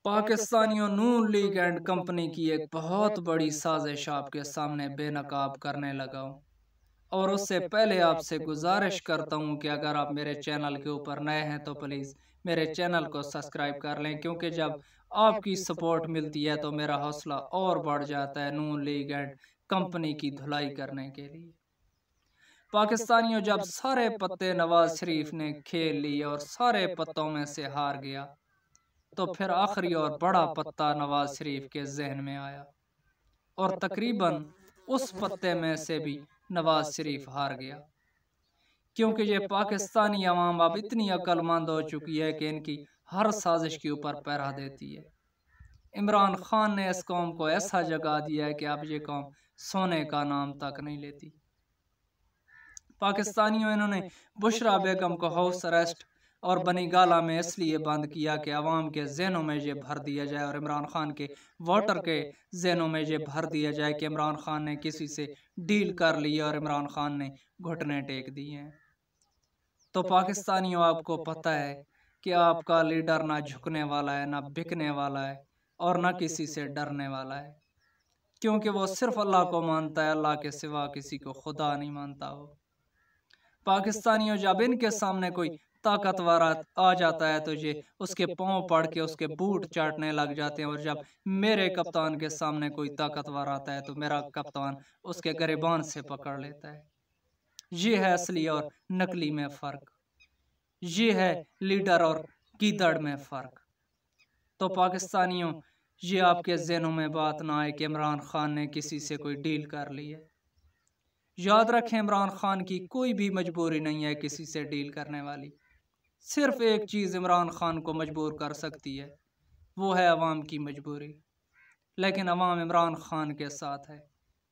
पाकिस्तानियों नून league and company की एक बहुत बड़ी साजिश आपके सामने बेनकाब करने लगा हूँ। और उससे पहले आपसे गुजारिश करता हूँ कि अगर आप मेरे चैनल के ऊपर नए हैं तो प्लीज़ मेरे चैनल को सब्सक्राइब कर लें, क्योंकि जब आपकी सपोर्ट मिलती है तो मेरा हौसला और बढ़ जाता है नून लीग एंड कंपनी की धुलाई करने के लिए। पाकिस्तानियों, जब सारे पत्ते नवाज शरीफ ने खेल लिए और सारे पत्तों में से हार गया तो फिर आखिरी और बड़ा पत्ता नवाज शरीफ के जहन में आया और तकरीबन उस पत्ते में से भी नवाज शरीफ हार गया, क्योंकि ये पाकिस्तानी अवाम अब इतनी अक्लमंद हो चुकी है कि इनकी हर साजिश के ऊपर पहरा देती है। इमरान खान ने इस कौम को ऐसा जगा दिया है कि अब ये कौम सोने का नाम तक नहीं लेती। पाकिस्तानियों, इन्होंने बुशरा बेगम को हाउस अरेस्ट और बनी गाला में इसलिए बंद किया कि अवाम के जहनों में ये भर दिया जाए और इमरान खान के वोटर के जहनों में ये भर दिया जाए कि इमरान खान ने किसी से डील कर ली और इमरान खान ने घुटने टेक दिए हैं। तो पाकिस्तानियों, आपको पता है कि आपका लीडर ना झुकने वाला है, ना बिकने वाला है और ना किसी से डरने वाला है, क्योंकि वो सिर्फ अल्लाह को मानता है, अल्लाह के सिवा किसी को खुदा नहीं मानता। वो पाकिस्तानियों, जब इनके सामने कोई ताकतवर आ जाता है तो ये उसके पांव पड़ के उसके बूट चाटने लग जाते हैं, और जब मेरे कप्तान के सामने कोई ताकतवर आता है तो मेरा कप्तान उसके गिरबान से पकड़ लेता है। ये है असली और नकली में फ़र्क, ये है लीडर और गीदड़ में फ़र्क। तो पाकिस्तानियों, ये आपके ज़हनों में बात ना आए कि इमरान खान ने किसी से कोई डील कर ली है। याद रखें, इमरान खान की कोई भी मजबूरी नहीं है किसी से डील करने वाली। सिर्फ एक चीज़ इमरान खान को मजबूर कर सकती है, वो है अवाम की मजबूरी। लेकिन अवाम इमरान खान के साथ है।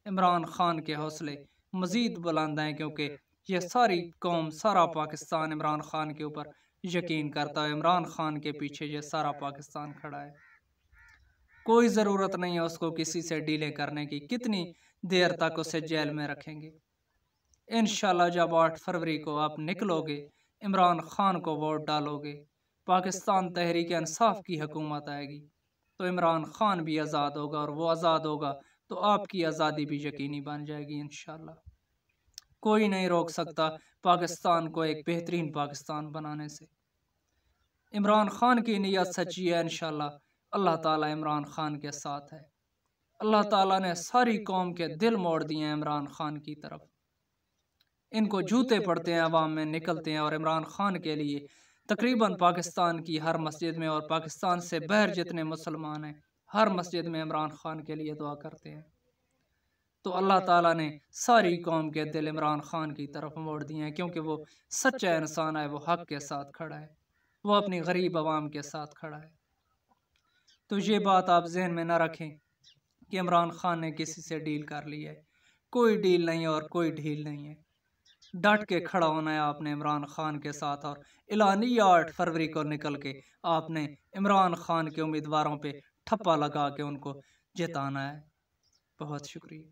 इमरान खान के हौसले मज़ीद बुलंद हैं, क्योंकि ये सारी कौम, सारा पाकिस्तान इमरान खान के ऊपर यकीन करता है। इमरान खान के पीछे ये सारा पाकिस्तान खड़ा है। कोई ज़रूरत नहीं है उसको किसी से डीलें करने की। कितनी देर तक उसे जेल में रखेंगे? इंशाल्लाह जब 8 फरवरी को आप निकलोगे, इमरान खान को वोट डालोगे, पाकिस्तान तहरीक इंसाफ की हुकूमत आएगी, तो इमरान खान भी आज़ाद होगा, और वो आज़ाद होगा तो आपकी आज़ादी भी यकीनी बन जाएगी इंशाल्लाह। कोई नहीं रोक सकता पाकिस्तान को एक बेहतरीन पाकिस्तान बनाने से। इमरान खान की नीयत सच्ची है, इंशाल्लाह अल्लाह ताला इमरान खान के साथ है। अल्लाह ताला ने सारी कौम के दिल मोड़ दिए हैं इमरान खान की तरफ। इनको जूते पड़ते हैं, अवाम में निकलते हैं और इमरान खान के लिए तकरीबन पाकिस्तान की हर मस्जिद में और पाकिस्तान से बाहर जितने मुसलमान हैं हर मस्जिद में इमरान खान के लिए दुआ करते हैं। तो अल्लाह ताला ने सारी कौम के दिल इमरान खान की तरफ मोड़ दिए हैं, क्योंकि वो सच्चा इंसान है, वो हक के साथ खड़ा है, वो अपनी गरीब अवाम के साथ खड़ा है। तो ये बात आप जहन में ना रखें कि इमरान खान ने किसी से डील कर ली है। कोई डील नहीं है और कोई ढील नहीं है। डट के खड़ा होना है आपने इमरान खान के साथ, और एलानिया 8 फरवरी को निकल के आपने इमरान खान के उम्मीदवारों पे ठप्पा लगा के उनको जिताना है। बहुत शुक्रिया।